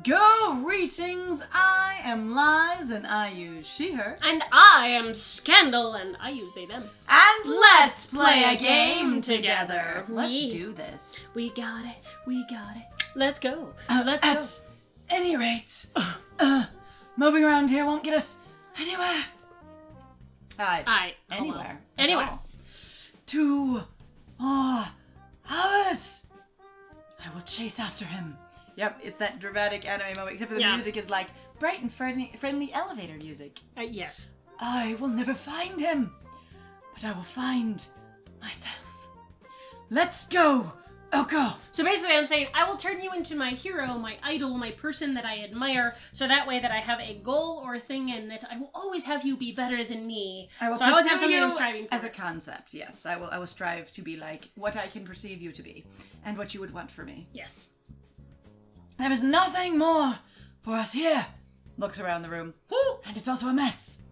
Greetings, I am Lies and I use she, her. And I am Scandal and I use they, them. And let's play a game together. Let's do this. We got it. Let's go. At any rate, moving around here won't get us anywhere. Anywhere. Anywhere. 2 more hours. I will chase after him. Yep, it's that dramatic anime moment, except for the music is like bright and friendly elevator music. Yes. I will never find him, but I will find myself. Let's go, Oko. So basically I'm saying I will turn you into my hero, my idol, my person that I admire, so that way that I have a goal or a thing and that I will always have you be better than me. I will always have pursue something you I'm striving for. as a concept, yes. I will strive to be like what I can perceive you to be, and what you would want for me. Yes. There is nothing more for us here. Looks around the room. And it's also a mess.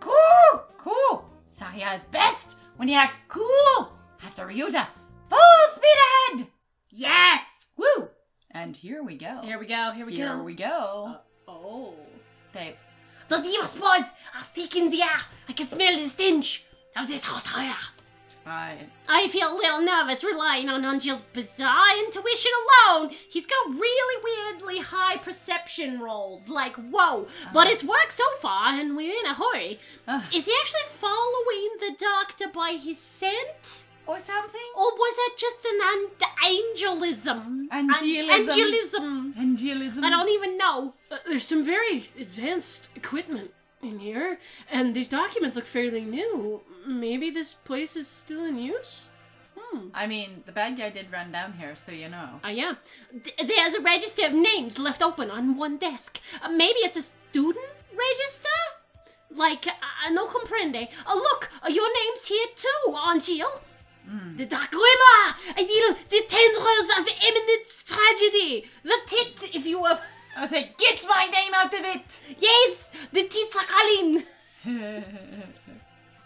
Cool. Sakuya is best when he acts cool. After Ryuta, full speed ahead. Yes! Woo! And here we go. Here we go. They... The deer spores are thick in the air. I can smell the stench of this house fire. I feel a little nervous relying on Angel's bizarre intuition alone. He's got really weirdly high perception rolls, like, whoa. But it's worked so far, and we're in a hurry. Is he actually following the doctor by his scent? Or something? Or was that just an angelism? Angelism. I don't even know. There's some very advanced equipment in here, and these documents look fairly new. Maybe this place is still in use? I mean, the bad guy did run down here, so you know. Yeah. There's a register of names left open on one desk. Maybe it's a student register? Like, no comprende. Look, your name's here too, Angel. The dark glimmer! I feel the tendrils of imminent tragedy. The tit, if you will. I was like, get my name out of it! Yes! The tits are calling!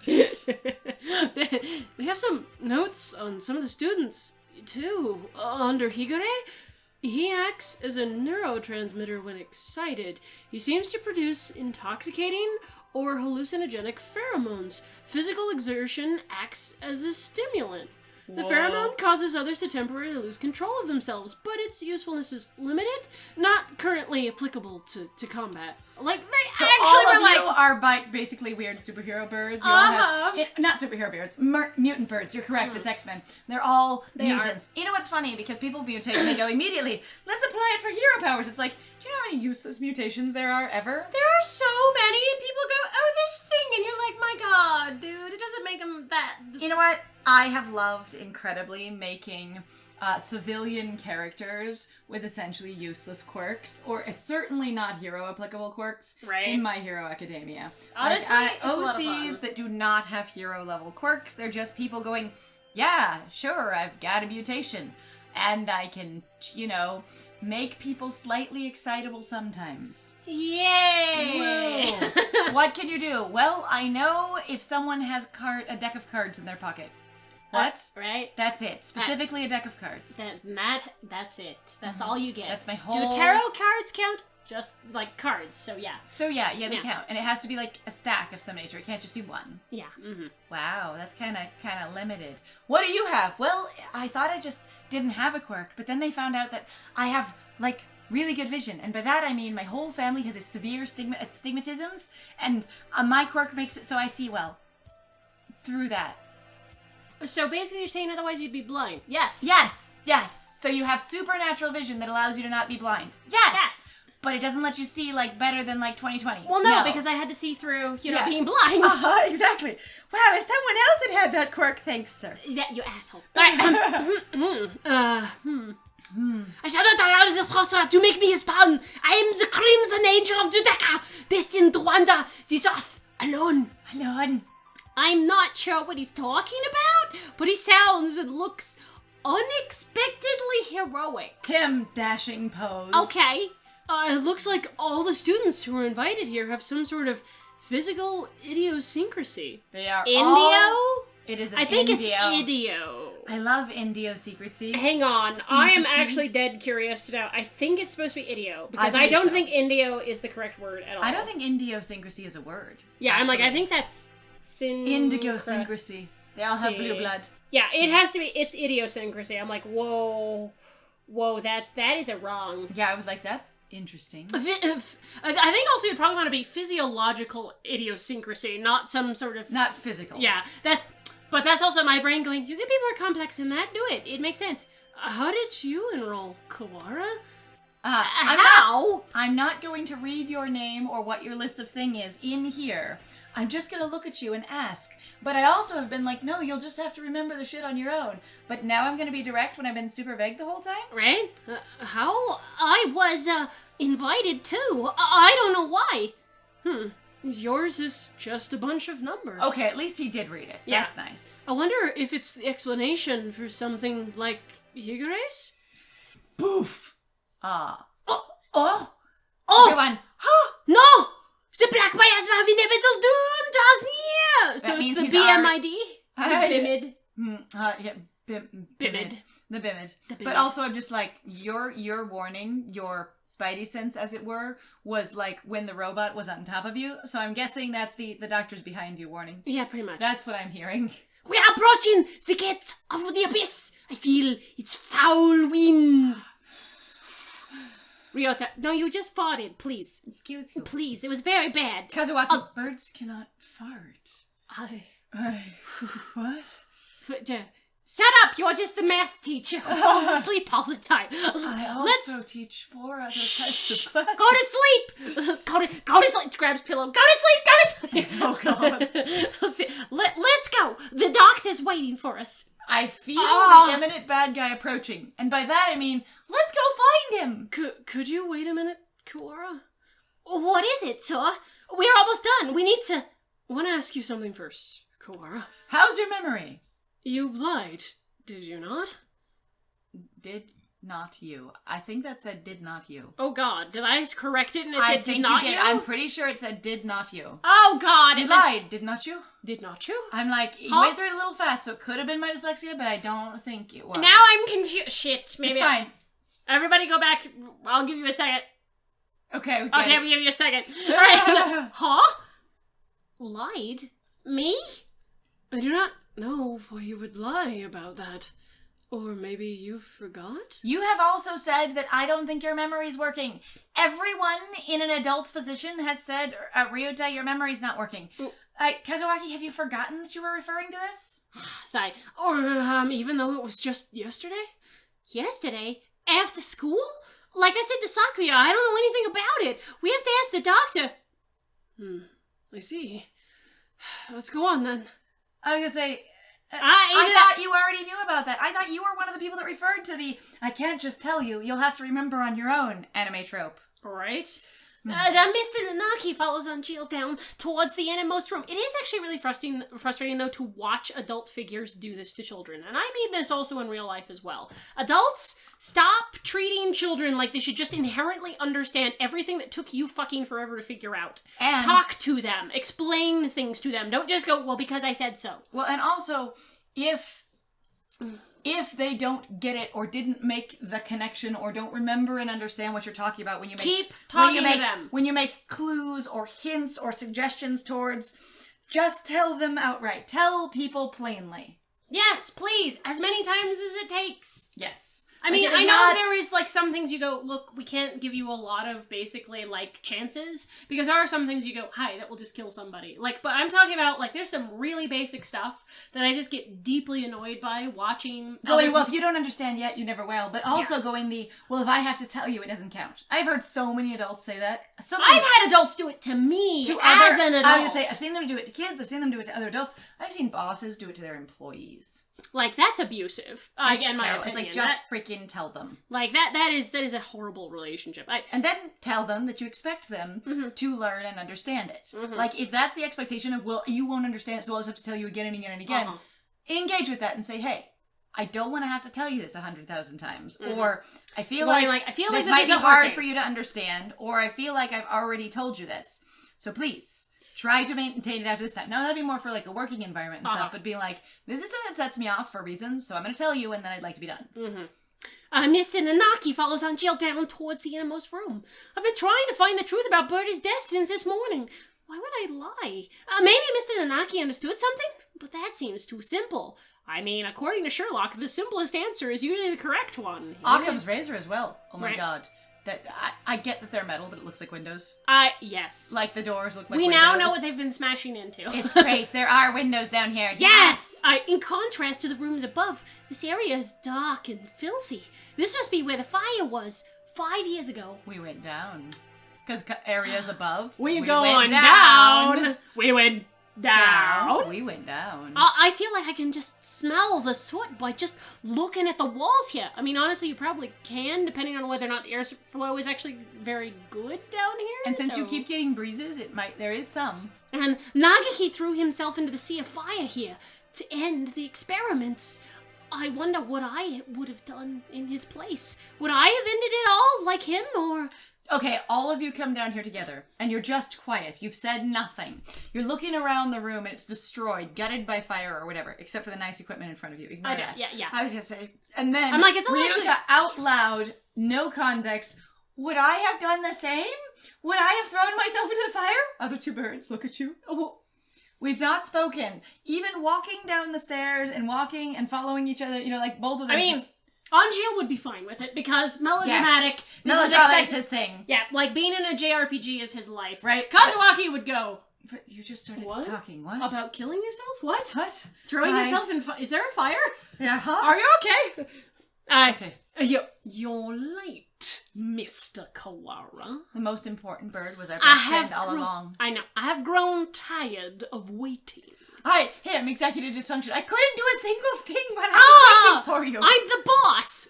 They have some notes on some of the students, too. Under Higure, he acts as a neurotransmitter when excited. He seems to produce intoxicating or hallucinogenic pheromones. Physical exertion acts as a stimulant. The pheromone causes others to temporarily lose control of themselves, but its usefulness is limited, not currently applicable to combat. Like, they so actually all were of like... you are basically weird superhero birds. You all have, not superhero birds, mutant birds. You're correct, it's X-Men. They're all mutants. You know what's funny? Because people mutate and they go immediately, let's apply it for hero powers. It's like, do you know how many useless mutations there are ever? There are so many, and people go, oh, this thing, and you're like, my god, dude, it doesn't make them that... You know what? I have loved incredibly making civilian characters with essentially useless quirks, or certainly not hero applicable quirks, in My Hero Academia. Honestly, like, it's a lot of OCs fun. that do not have hero level quirks, they're just people going, yeah, sure, I've got a mutation, and I can, you know, make people slightly excitable sometimes. Yay! Whoa. What can you do? Well, I know if someone has a deck of cards in their pocket. What? Right? That's it. Specifically a deck of cards. That's it. That's all you get. That's my whole... Do tarot cards count? Just, like, cards, so yeah. So yeah, they count. And it has to be, like, a stack of some nature. It can't just be one. Yeah. Mm-hmm. Wow, that's kind of limited. What do you have? Well, I thought I just didn't have a quirk, but then they found out that I have, like, really good vision. And by that I mean my whole family has a severe stigmatisms, and my quirk makes it so I see well. Through that. So basically you're saying otherwise you'd be blind. Yes. So you have supernatural vision that allows you to not be blind. Yes. But it doesn't let you see, like, better than, like, 20/20. Well, no, because I had to see through, being blind. Exactly. Wow, if someone else had that quirk, thanks, sir. Yeah, you asshole. I shall not allow this sorcerer to make me his pawn. I am the crimson angel of Judeka, destined to wander this earth alone. I'm not sure what he's talking about, but he sounds and looks unexpectedly heroic. Him dashing pose. Okay. It looks like all the students who are invited here have some sort of physical idiosyncrasy. They are Indio? It is an I think Indio. it's idio. I love Indio-secrecy. Hang on. I am Secrecy. actually dead curious to know. I think it's supposed to be idio, because I believe don't so. think Indio is the correct word at all. I don't think Indio-syncrasy is a word. Yeah, I'm like, I actually. think that's... Indigo-syncrasy. They all have blue blood. Yeah, it has to be, it's idiosyncrasy. I'm like, whoa, that is a wrong. Yeah, I was like, that's interesting. I think also you'd probably want to be physiological idiosyncrasy, not some sort of... Not physical. Yeah, but that's also my brain going, you can be more complex than that, do it. It makes sense. How did you enroll, Kawara? I'm not going to read your name or what your list of thing is in here. I'm just going to look at you and ask. But I also have been like, no, you'll just have to remember the shit on your own. But now I'm going to be direct when I've been super vague the whole time? Right? How? I was, invited too. I don't know why. Yours is just a bunch of numbers. Okay, at least he did read it. Yeah. That's nice. I wonder if it's the explanation for something like Higure's? Boof! Oh! Everyone, No! The black boy has having a little doom does here! So That means it's the he's BMID? already- The BIMID. Bimid. The Bimid. The Bimid. But also I'm just like, your warning, your spidey sense, as it were, was like when the robot was on top of you. So I'm guessing that's the doctor's behind you warning. Yeah, pretty much. That's what I'm hearing. We are approaching the gate of the abyss. I feel its foul wind. Ryota, no, you just farted, please. Excuse you. Please, it was very bad. Kazuaki, birds cannot fart. I... What? Shut up, you're just the math teacher who falls asleep all the time. I also teach 4 other types of classes. Go to sleep! Go to sleep! Grabs pillow. Go to sleep! Oh, God. Let's see. Let's go! The doctor's waiting for us. I feel the imminent bad guy approaching. And by that I mean, let's go find him! Could you wait a minute, Kawara? What is it, sir? We're almost done. We need to... I want to ask you something first, Kawara. How's your memory? You lied, did you not? Did not you. I think that said did not you. Oh God, did I correct it and it I said think did not you did. you? I'm pretty sure it said did not you. Oh God! You lied, did not you? Did not you? I'm like, you Huh? went through it a little fast, so it could have been my dyslexia, but I don't think it was. Now I'm confused. Shit, maybe It's fine. Everybody go back. I'll give you a second. Okay, Okay, it. I'll give you a second. Alright. Huh? Lied? Me? I do not know why you would lie about that. Or maybe you forgot? You have also said that I don't think your memory's working. Everyone in an adult's position has said, Ryota, your memory's not working. Kazuaki, have you forgotten that you were referring to this? Sigh. Or, even though it was just yesterday? Yesterday? After school? Like I said to Sakuya, I don't know anything about it. We have to ask the doctor. I see. Let's go on then. I was gonna say, I thought you already knew about that. I thought you were one of the people that referred to the I can't just tell you, you'll have to remember on your own anime trope. Right? The Mr. Nanaki follows on Jill down towards the innermost room. It is actually really frustrating, though, to watch adult figures do this to children. And I mean this also in real life as well. Adults, stop treating children like they should just inherently understand everything that took you fucking forever to figure out. And talk to them. Explain things to them. Don't just go, well, because I said so. Well, and also, if they don't get it or didn't make the connection or don't remember and understand what you're talking about when you make keep talking to them. When you make clues or hints or suggestions towards, just tell them outright. Tell people plainly. Yes, please. As many times as it takes. Yes. I mean, I know there is, like, some things you go, look, we can't give you a lot of, basically, like, chances, because there are some things you go, hi, that will just kill somebody. Like, but I'm talking about, like, there's some really basic stuff that I just get deeply annoyed by watching. Going, well, if you don't understand yet, you never will. But also going well, if I have to tell you, it doesn't count. I've heard so many adults say that. I've had adults do it to me as an adult. I would say, I've seen them do it to kids, I've seen them do it to other adults, I've seen bosses do it to their employees. Like, that's abusive. Again, my opinion. It's like, just freaking tell them. Like, that is a horrible relationship. And then tell them that you expect them to learn and understand it. Like, if that's the expectation of, well, you won't understand it, so I'll just have to tell you again and again and again, engage with that and say, hey, I don't want to have to tell you this 100,000 times. Or, I feel like this might be hard for you to understand. Or, I feel like I've already told you this. So please. Try to maintain it after this time. Now, that'd be more for, like, a working environment and Uh-huh. stuff, but being like, this is something that sets me off for reasons, so I'm going to tell you, and then I'd like to be done. Mr. Nanaki follows Aunt Jill down towards the innermost room. I've been trying to find the truth about Birdie's death since this morning. Why would I lie? Maybe Mr. Nanaki understood something, but that seems too simple. I mean, according to Sherlock, the simplest answer is usually the correct one. Occam's razor as well. Oh my Right. god. That I get that they're metal, but it looks like windows. Yes. Like the doors look like we windows. now know what they've been smashing into. It's great. There are windows down here. Yes! In contrast to the rooms above, this area is dark and filthy. This must be where the fire was 5 years ago. We went down. Because areas above. We went going down. We went down. We went down. I feel like I can just smell the soot by just looking at the walls here. I mean, honestly, you probably can, depending on whether or not the airflow is actually very good down here. And since you keep getting breezes, there is some. And Nagaki threw himself into the sea of fire here to end the experiments. I wonder what I would have done in his place. Would I have ended it all like him, or... Okay, all of you come down here together, and you're just quiet. You've said nothing. You're looking around the room, and it's destroyed, gutted by fire or whatever, except for the nice equipment in front of you. Ignore that. Yeah. I was gonna say, and then I'm like, it's all Ryota actually... out loud, no context. Would I have done the same? Would I have thrown myself into the fire? Other two birds, look at you. Oh, We've not spoken. Even walking down the stairs and walking and following each other, like both of them. I mean, Anjil would be fine with it because melodramatic. Yes. Melodramatic is his thing. Yeah, like being in a JRPG is his life. Right. Kazuaki would go. But you just started What? talking. What? About killing yourself? What? What? Throwing yourself in Is there a fire? Yeah, huh? Are you okay? Okay. You're late, Mr. Kawara. The most important bird was our best friend all along. I know. I have grown tired of waiting. Hi, him, executive dysfunction. I couldn't do a single thing when I was waiting for you. I'm the boss.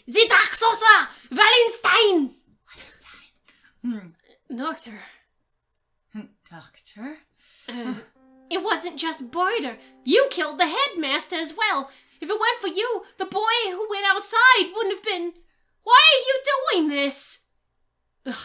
The Dark Sorcerer, Wallenstein. Doctor. Doctor? It wasn't just Border. You killed the headmaster as well. If it weren't for you, the boy who went outside wouldn't have been... Why are you doing this? Ugh.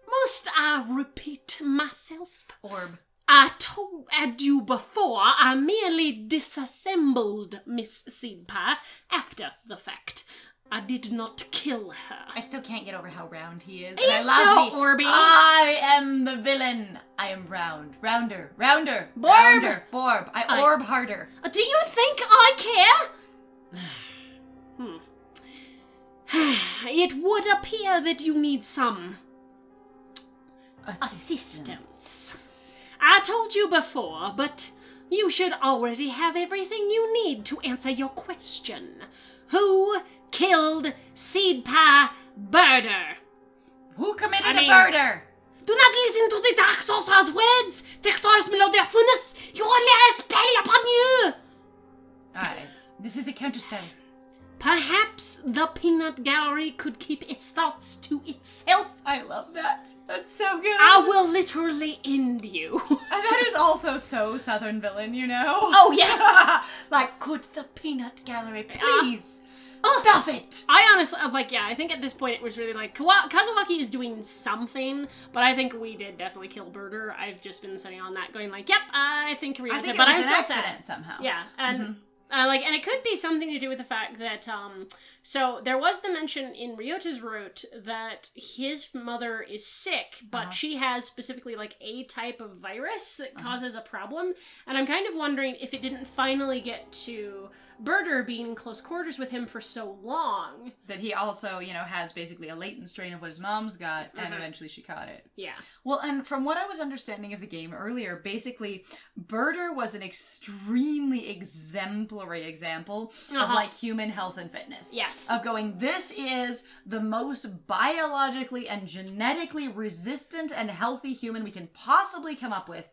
Must I repeat myself? Orb. I told you before I merely disassembled Miss Seedpie after the fact. I did not kill her. I still can't get over how round he is. He's and I love so orby. I am the villain. I am round. Rounder. Borb. Rounder. Borb. I orb harder. Do you think I care? It would appear that you need some assistance. I told you before, but you should already have everything you need to answer your question. Who killed Seed Pie Birder? Who committed a murder? Do not listen to the Dark Sorcerer's words! Textors me their fullness! You only have a spell upon you! Aye. This is a counterspell. Perhaps the peanut gallery could keep its thoughts to itself. I love that. That's so good. I will literally end you. And that is also so Southern villain, Oh, yeah. Like, could the peanut gallery please stop it? I honestly, I think at this point it was really like, Kazuaki is doing something, but I think we did definitely kill Birder. I've just been sitting on that going like, yep, I think Ryota, it but was I'm an still accident sad. somehow. Yeah, and... and it could be something to do with the fact that, so there was the mention in Ryota's route that his mother is sick, but she has specifically, a type of virus that causes a problem, and I'm kind of wondering if it didn't finally get to Birder being in close quarters with him for so long. That he also, has basically a latent strain of what his mom's got, and eventually she caught it. Yeah. Well, and from what I was understanding of the game earlier, basically, Birder was an extremely exemplary example of, human health and fitness. Yes. Of going, this is the most biologically and genetically resistant and healthy human we can possibly come up with,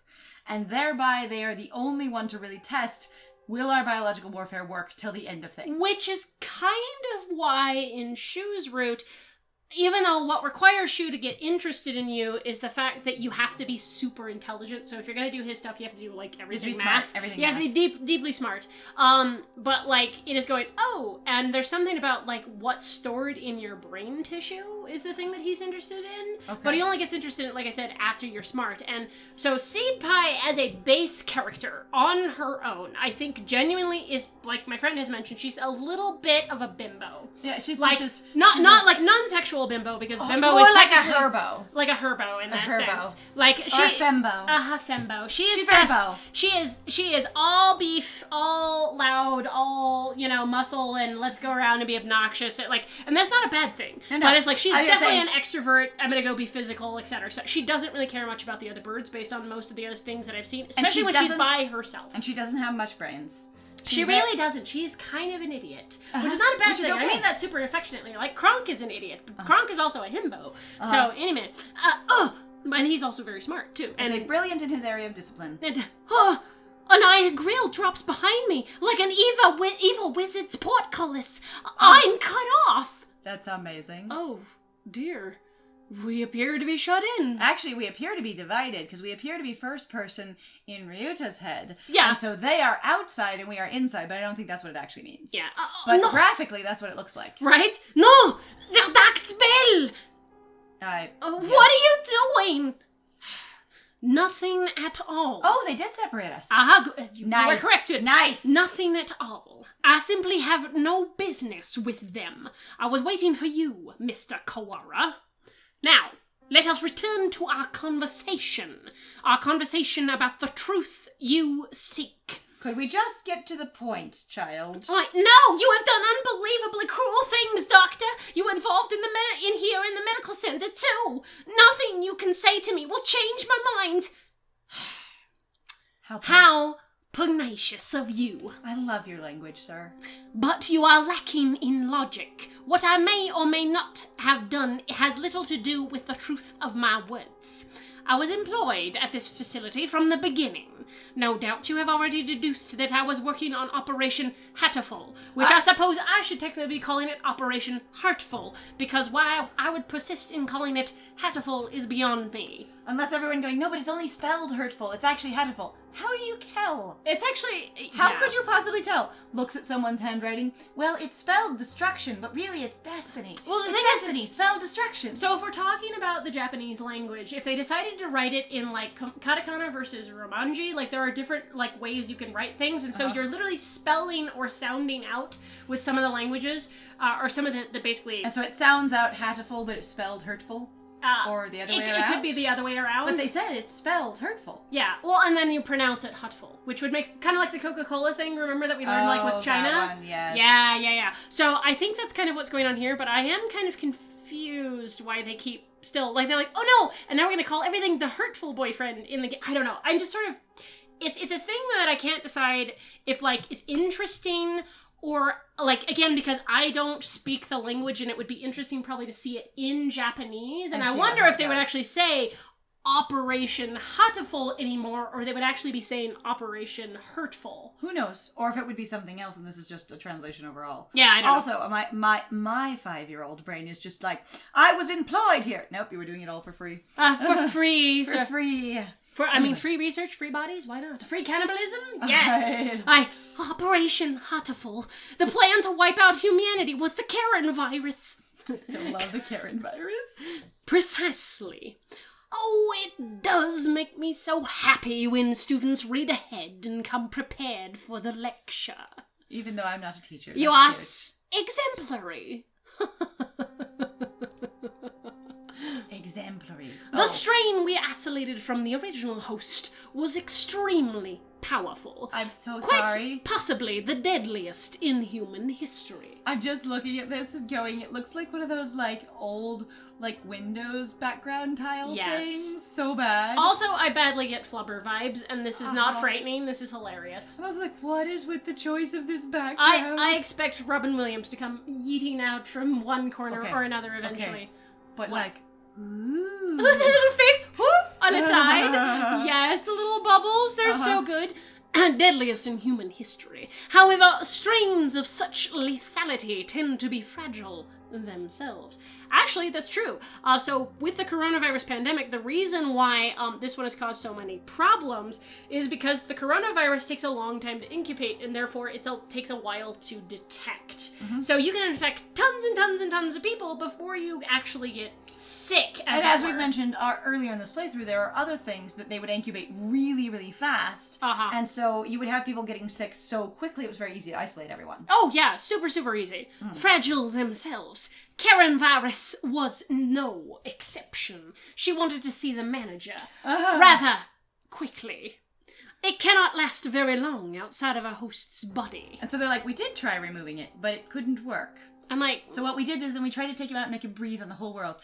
and thereby they are the only one to really test, will our biological warfare work till the end of things? Which is kind of why in Shu's route, even though what requires Shu to get interested in you is the fact that you have to be super intelligent. So if you're going to do his stuff, you have to do, like, everything math. Smart, everything you have to be deeply smart. But, like, it is going, and there's something about, like, what's stored in your brain tissue is the thing that he's interested in. Okay. But he only gets interested in, like I said, after you're smart. And so Seed Pie as a base character on her own, I think genuinely is, like my friend has mentioned, she's a little bit of a bimbo. Yeah, she's like, just... not like non-sexual bimbo, because bimbo more is like a technically herbo. like a herbo in that herbo. sense. Like she, or a fembo. Fembo. She's She's just fembo. she is all beef, all loud, all muscle, and let's go around and be obnoxious. And that's not a bad thing. No. But it's like she's definitely an extrovert. I'm gonna go be physical, etc. So she doesn't really care much about the other birds based on most of the other things that I've seen, especially when she's by herself. And she doesn't have much brains. She really doesn't. She's kind of an idiot. Which is not a bad thing. Okay. I mean that super affectionately. Like, Kronk is an idiot. Kronk is also a himbo. So, anyway. And he's also very smart, too. And he's brilliant in his area of discipline. And, an iron grill drops behind me like an evil wizard's portcullis. I'm cut off. That's amazing. Oh, dear. We appear to be shut in. Actually, we appear to be divided, because we appear to be first person in Ryuta's head. Yeah. And so they are outside and we are inside, but I don't think that's what it actually means. Yeah. But graphically, that's what it looks like. Right? No! The dark spell! Yes. What are you doing? Nothing at all. Oh, they did separate us. You nice. were corrected. Nice. Nothing at all. I simply have no business with them. I was waiting for you, Mr. Kawara. Now, let us return to our conversation. Our conversation about the truth you seek. Could we just get to the point, child? No, you have done unbelievably cruel things, Doctor. You were involved in the medical center too. Nothing you can say to me will change my mind. How pugnacious of you. I love your language, sir. But you are lacking in logic. What I may or may not have done has little to do with the truth of my words. I was employed at this facility from the beginning. No doubt you have already deduced that I was working on Operation Hatoful, which I suppose I should technically be calling it Operation Heartful, because why I would persist in calling it Hatoful is beyond me. Unless everyone going, no, but it's only spelled hurtful. It's actually Hatoful. How do you tell? It's actually... How could you possibly tell? Looks at someone's handwriting. Well, it's spelled destruction, but really it's destiny. Well, the it's thing destiny, spelled destruction. So if we're talking about the Japanese language, if they decided to write it in, like, katakana versus romanji, like, there are different, like, ways you can write things, and so you're literally spelling or sounding out with some of the languages, or some of the basically... And so it sounds out Hatoful, but it's spelled hurtful? Or the other way around? It could be the other way around. But they said it's spelled hurtful. Yeah, well, and then you pronounce it hutful, which would make kind of like the Coca-Cola thing, remember that we learned like with China? That one, yes. Yeah. So I think that's kind of what's going on here, but I am kind of confused why they keep still, like, they're like, oh no, and now we're going to call everything the hurtful boyfriend in the game. I don't know. I'm just sort of, it's a thing that I can't decide if, like, is interesting or, like, again, because I don't speak the language and it would be interesting probably to see it in Japanese. And I wonder if they would actually say Operation Hatoful anymore, or they would actually be saying Operation Hurtful. Who knows? Or if it would be something else and this is just a translation overall. Yeah, I know. Also, my 5-year-old brain is just like, I was employed here. Nope, you were doing it all for free. For free. For free. Free research, free bodies, why not? Free cannibalism? Yes! Operation Hatoful. The plan to wipe out humanity with the Karen virus. I still love the Karen virus. Precisely. Oh, it does make me so happy when students read ahead and come prepared for the lecture. Even though I'm not a teacher. You are exemplary. Exemplary. The strain we isolated from the original host was extremely powerful. I'm so Quite sorry. Possibly the deadliest in human history. I'm just looking at this and going, it looks like one of those, like, old, like, Windows background tile things. So bad. Also, I badly get Flubber vibes, and this is not frightening, this is hilarious. I was like, what is with the choice of this background? I expect Robin Williams to come yeeting out from one corner or another eventually. Okay. But, like, ooh. The little face, whoop, on its side. Yes, the little bubbles, they're so good. deadliest in human history. However, strains of such lethality tend to be fragile themselves. Actually, that's true. So with the coronavirus pandemic, the reason why this one has caused so many problems is because the coronavirus takes a long time to incubate, and therefore it takes a while to detect. So you can infect tons and tons and tons of people before you actually get sick. As we've mentioned earlier in this playthrough, there are other things that they would incubate really, really fast. And so you would have people getting sick so quickly, it was very easy to isolate everyone. Oh yeah, super, super easy. Fragile themselves. Karen Virus was no exception. She wanted to see the manager rather quickly. It cannot last very long outside of a host's body. And so they're like, we did try removing it, but it couldn't work. I'm like... So what we did is then we tried to take him out and make him breathe on the whole world.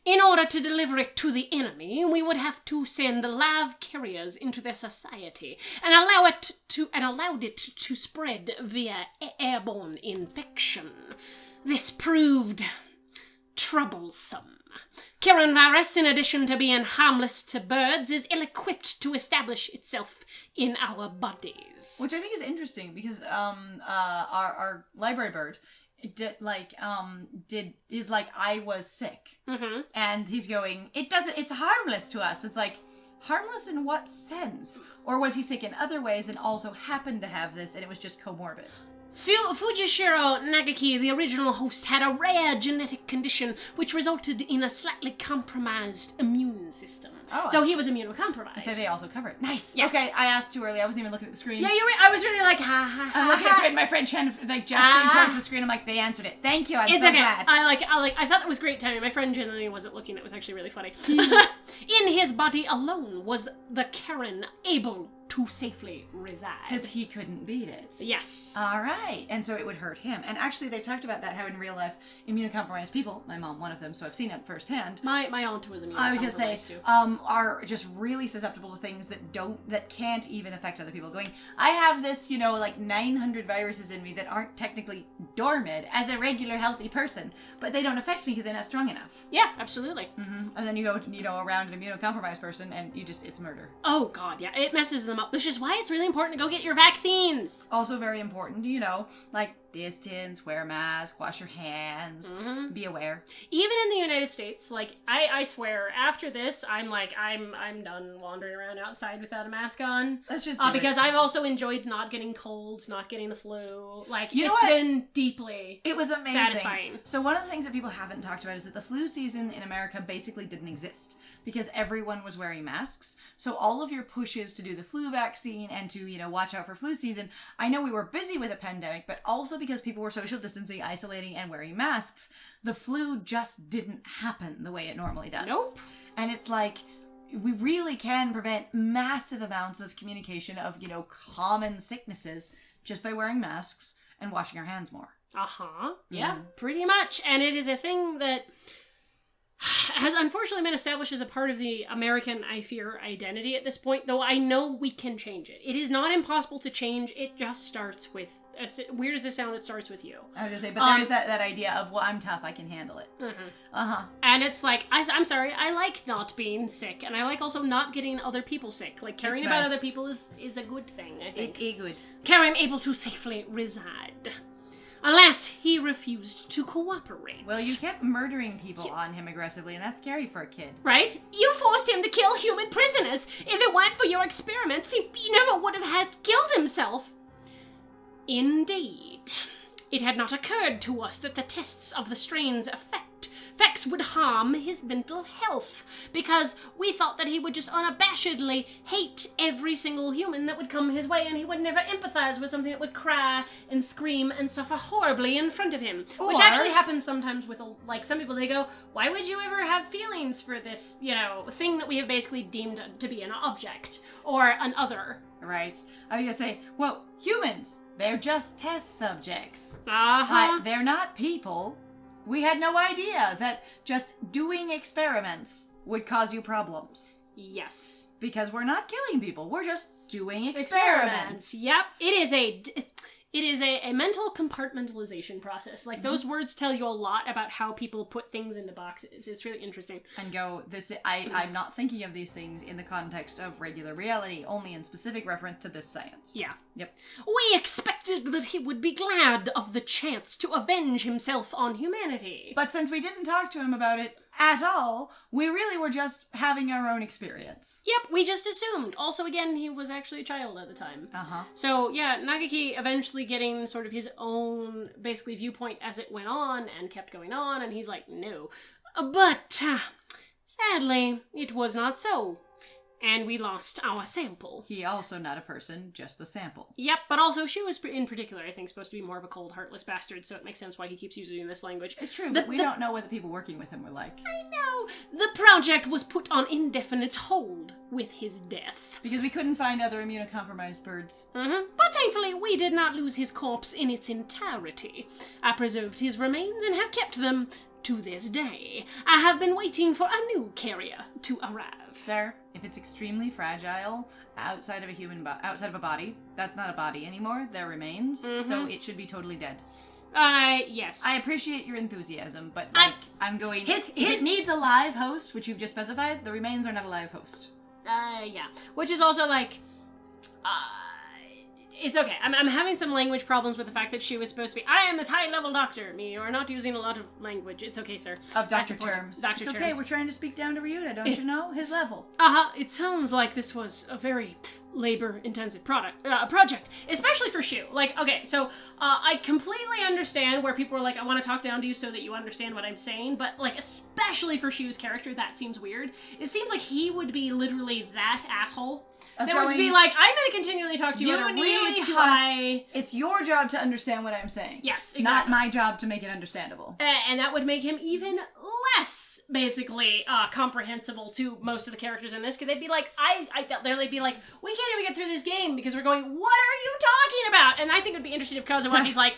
In order to deliver it to the enemy, we would have to send live carriers into their society and allowed it to spread via airborne infection. This proved troublesome. Karen Virus, in addition to being harmless to birds, is ill-equipped to establish itself in our bodies. Which I think is interesting because our library bird is like, I was sick. And he's going, it's harmless to us. It's like, harmless in what sense? Or was he sick in other ways and also happened to have this and it was just comorbid? Fujishiro Nagaki, the original host, had a rare genetic condition which resulted in a slightly compromised immune system. So he was immunocompromised. I say they also cover it. Nice. Yes. Okay, I asked too early. I wasn't even looking at the screen. Yeah, I was really like, ha ha ha. I'm looking at my friend Chen, like gesturing towards the screen. I'm like, they answered it. Thank you. I'm so glad. I thought it was great timing. My friend genuinely wasn't looking. It was actually really funny. In his body alone was the Karen able to safely reside. Because he couldn't beat it. Yes. All right. And so it would hurt him. And actually, they've talked about that, how in real life, immunocompromised people, my mom, one of them, so I've seen it firsthand. My aunt was immunocompromised I was going to say, too. Are just really susceptible to things that can't even affect other people. Going, I have this, like 900 viruses in me that aren't technically dormant as a regular healthy person, but they don't affect me because they're not strong enough. Yeah, absolutely. And then you go, around an immunocompromised person and it's murder. Oh God, yeah. It messes them up, which is why it's really important to go get your vaccines. Also very important, like distance, wear a mask, wash your hands, be aware. Even in the United States, like I swear, after this, I'm done wandering around outside without a mask on. Let's just because I've also enjoyed not getting colds, not getting the flu. Like it's been deeply it was amazing, satisfying. So one of the things that people haven't talked about is that the flu season in America basically didn't exist because everyone was wearing masks. So all of your pushes to do the flu vaccine and to watch out for flu season. I know we were busy with a pandemic, but also because people were social distancing, isolating, and wearing masks, the flu just didn't happen the way it normally does. Nope. And it's like, we really can prevent massive amounts of communication of, common sicknesses just by wearing masks and washing our hands more. Yeah, pretty much. And it is a thing that has unfortunately been established as a part of the American I fear identity at this point, though I know we can change it. It is not impossible to change. It just starts with, weird as this sounds, it starts with you. I was gonna say, but there is that idea of, well, I'm tough, I can handle it. And it's like, I'm sorry, I like not being sick, and I like also not getting other people sick. Like, caring about other people is a good thing, I think. Good. Karen able to safely reside. Alas, he refused to cooperate. Well, you kept murdering people on him aggressively, and that's scary for a kid. Right? You forced him to kill human prisoners. If it weren't for your experiments, he never would have killed himself. Indeed. It had not occurred to us that the tests of the strain's effects would harm his mental health, because we thought that he would just unabashedly hate every single human that would come his way, and he would never empathize with something that would cry and scream and suffer horribly in front of him. Which actually happens sometimes with, some people, they go, why would you ever have feelings for this, thing that we have basically deemed to be an object, or an other? Right. I was gonna say, well, humans, they're just test subjects. They're not people. We had no idea that just doing experiments would cause you problems. Yes. Because we're not killing people. We're just doing experiments. Yep. It is a mental compartmentalization process. Like, those words tell you a lot about how people put things into boxes. It's really interesting. And go, I'm not thinking of these things in the context of regular reality, only in specific reference to this science. Yeah. Yep. We expected that he would be glad of the chance to avenge himself on humanity. But since we didn't talk to him about it at all, we really were just having our own experience. Yep, we just assumed. Also, again, he was actually a child at the time. Uh-huh. So, yeah, Nagaki eventually getting sort of his own, basically, viewpoint as it went on and kept going on, and he's like, no. But, sadly, it was not so. And we lost our sample. He also not a person, just the sample. Yep, but also she was, in particular, I think, supposed to be more of a cold, heartless bastard, so it makes sense why he keeps using this language. It's true, but we don't know what the people working with him were like. I know! The project was put on indefinite hold with his death. Because we couldn't find other immunocompromised birds. But thankfully, we did not lose his corpse in its entirety. I preserved his remains and have kept them to this day. I have been waiting for a new carrier to arrive. Sir, if it's extremely fragile outside of a body, that's not a body anymore. They're remains, so it should be totally dead. Yes. I appreciate your enthusiasm, but I'm going. If it needs a live host, which you've just specified, the remains are not a live host. Yeah. Which is also like, it's okay. I'm having some language problems with the fact that she was supposed to be, I am this high-level doctor. You are not using a lot of language. It's okay, sir. Of doctor terms. Doctor terms. It's terms. okay, we're trying to speak down to Ryuta, don't you know? His level. It sounds like this was a very labor-intensive project, especially for Shu. Like, okay, so I completely understand where people are like, I want to talk down to you so that you understand what I'm saying, but like, especially for Shu's character, that seems weird. It seems like he would be literally that asshole. That would be like, I'm going to continually talk to you at a really high... It's your job to understand what I'm saying. Yes, exactly. Not my job to make it understandable. And that would make him even less, basically, comprehensible to most of the characters in this, because they'd be like, they'd be like, we can't even get through this game, because we're going, what are you talking about? And I think it would be interesting if Kazuaki's like,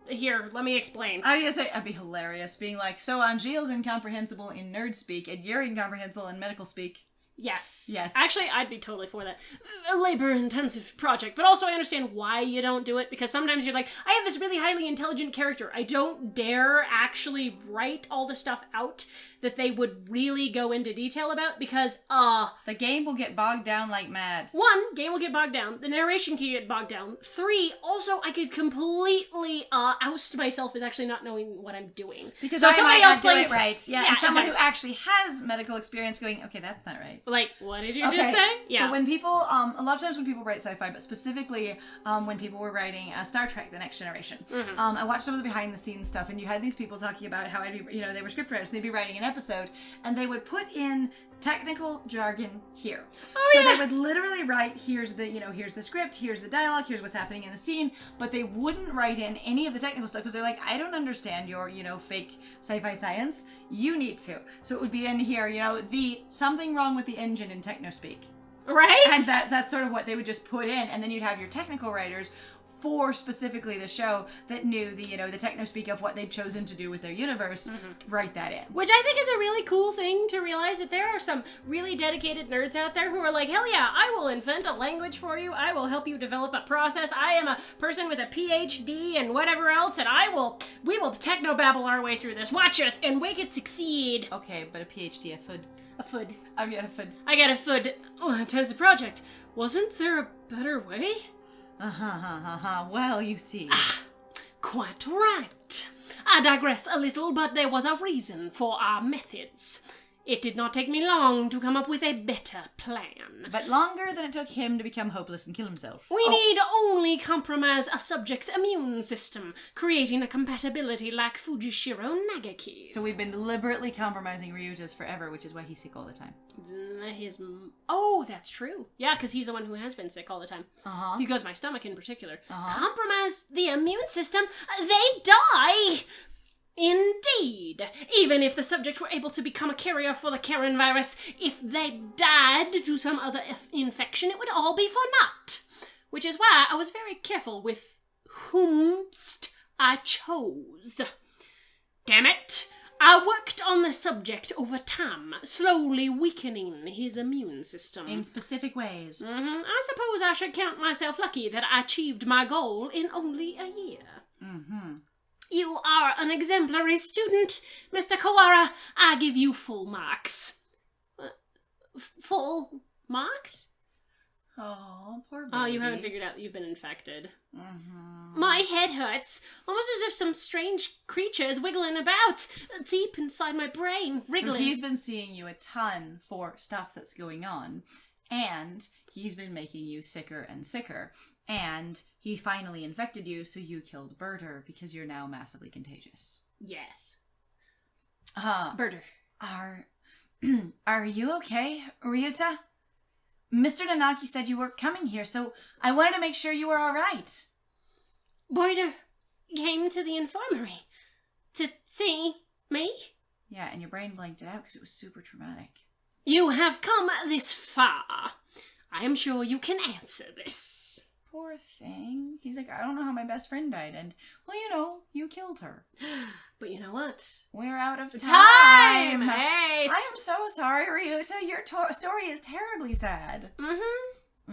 here, let me explain. I was gonna say, that'd be hilarious, being like, so Angeal's incomprehensible in nerd speak, and you're incomprehensible in medical speak. Yes. Yes. Actually, I'd be totally for that. A labor-intensive project, but also I understand why you don't do it, because sometimes you're like, I have this really highly intelligent character. I don't dare actually write all the stuff out that they would really go into detail about, because, the game will get bogged down like mad. 1, game will get bogged down. The narration can get bogged down. 3, also, I could completely, oust myself as actually not knowing what I'm doing. Because so I somebody might else not do it right. Yeah, and someone exactly. who actually has medical experience going, okay, that's not right. Like, what did you just say? Yeah. So when people, a lot of times when people write sci-fi, but specifically when people were writing Star Trek: The Next Generation, I watched some of the behind-the-scenes stuff, and you had these people talking about how they were scriptwriters, and they'd be writing an episode, and they would put in technical jargon here. They would literally write, here's the script, here's the dialogue, here's what's happening in the scene, but they wouldn't write in any of the technical stuff because they're like, I don't understand your, fake sci-fi science. You need to. So it would be in here, the something wrong with the engine in techno speak. Right? And that's sort of what they would just put in, and then you'd have your technical writers for specifically the show that knew the techno speak of what they'd chosen to do with their universe, write that in. Which I think is a really cool thing to realize, that there are some really dedicated nerds out there who are like, hell yeah, I will invent a language for you, I will help you develop a process, I am a person with a PhD and whatever else, and we will techno-babble our way through this. Watch us, and make it succeed. Okay, but a PhD, a FUD. A FUD. I've got a FUD. I got a FUD. Oh, time's the project. Wasn't there a better way? Well, you see. Quite right. I digress a little, but there was a reason for our methods. It did not take me long to come up with a better plan. But longer than it took him to become hopeless and kill himself. We need only compromise a subject's immune system, creating a compatibility like Fujishiro Nagaki's. So we've been deliberately compromising Ryuta's forever, which is why he's sick all the time. Oh, that's true. Yeah, because he's the one who has been sick all the time. He goes, my stomach in particular. Compromise the immune system, they die! Indeed. Even if the subject were able to become a carrier for the Karen virus, if they died to some other infection, it would all be for naught. Which is why I was very careful with whomst I chose. Damn it! I worked on the subject over time, slowly weakening his immune system. In specific ways. I suppose I should count myself lucky that I achieved my goal in only a year. You are an exemplary student, Mr. Kawara. I give you full marks. Full marks? Oh, poor baby. Oh, you haven't figured out that you've been infected. My head hurts, almost as if some strange creature is wiggling about deep inside my brain, wriggling. So he's been seeing you a ton for stuff that's going on, and he's been making you sicker and sicker, and he finally infected you, so you killed Birder because you're now massively contagious. Yes. Birder. Are you okay, Ryuta? Mr. Nanaki said you were coming here, so I wanted to make sure you were all right. Birder came to the infirmary to see me. Yeah, and your brain blanked it out because it was super traumatic. You have come this far. I am sure you can answer this. Poor thing. He's like, I don't know how my best friend died, and, well, you know, you killed her. But you know what? We're out of time! time! Hey! I am so sorry, Ryuta. Your story is terribly sad.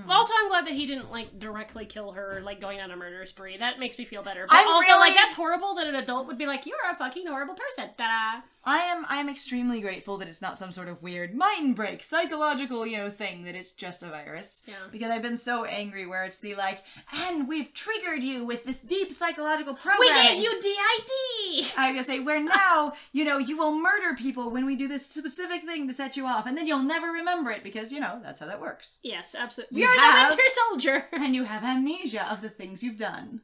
Also, I'm glad that he didn't, like, directly kill her, like, going on a murder spree. That makes me feel better. But I'm also, really... like, that's horrible that an adult would be like, you're a fucking horrible person. Ta-da! I am extremely grateful that it's not some sort of weird mind break, psychological, thing, that it's just a virus. Yeah. Because I've been so angry where it's the, like, and we've triggered you with this deep psychological We programming. gave you DID! I was gonna say, where now, you will murder people when we do this specific thing to set you off, and then you'll never remember it because, that's how that works. Yes, absolutely. You You're have- the Winter Soldier! And you have amnesia of the things you've done.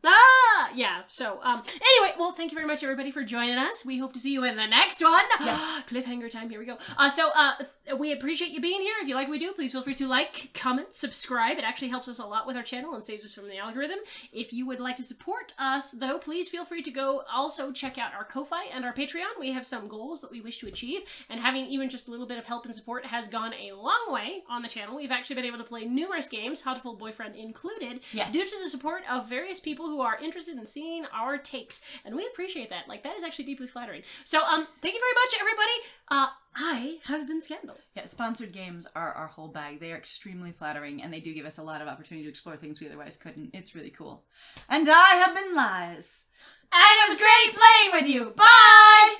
Yeah, so, anyway, well, thank you very much, everybody, for joining us. We hope to see you in the next one. Yes. Cliffhanger time, here we go. We appreciate you being here. If you like what we do, please feel free to like, comment, subscribe. It actually helps us a lot with our channel and saves us from the algorithm. If you would like to support us, though, please feel free to go also check out our Ko-Fi and our Patreon. We have some goals that we wish to achieve, and having even just a little bit of help and support has gone a long way on the channel. We've actually been able to play numerous games, Hatoful Boyfriend included, Yes. due to the support of various people who are interested in seeing our takes, and we appreciate that. Like, that is actually deeply flattering. So, thank you very much, everybody. I have been Scandal. Yeah, sponsored games are our whole bag. They are extremely flattering, and they do give us a lot of opportunity to explore things we otherwise couldn't. It's really cool. And I have been Lies. And it was great playing with you. Bye!